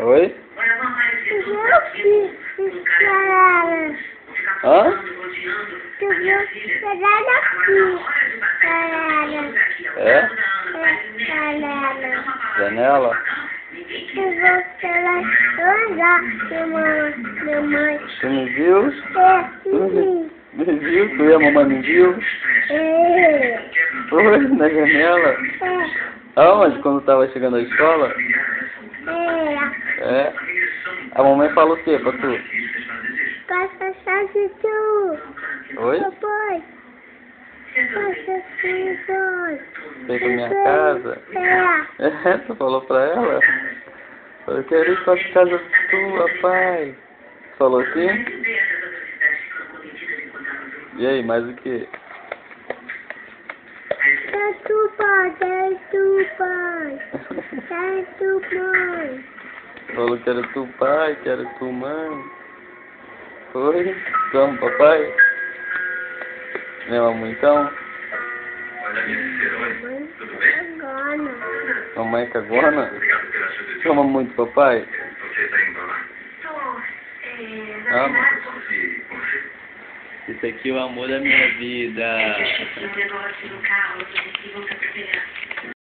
Oi? Hã? É? Janela? Você me viu? Me viu? Tu e a mamãe me viu? Foi? Na janela? Aonde? Quando tava chegando à escola? É? A mamãe fala o quê pra tu? Passa chave tu. Oi? Papai. Passa chave. Veio pra minha casa? É, tu falou pra ela? Eu quero ir pra casa tua, pai. Falou assim? E aí, mais o que? Quer tu, pai. Quer tu, pai. Quer tu, mãe. Falou que era tu pai, que era tu mãe. Oi? Vamos, papai? Minha mamãe então? Agora. Mamãe cagona? Chama muito papai? Isso aqui é o amor da minha vida. Um negócio no carro, eu vou ter que voltar pra pegar.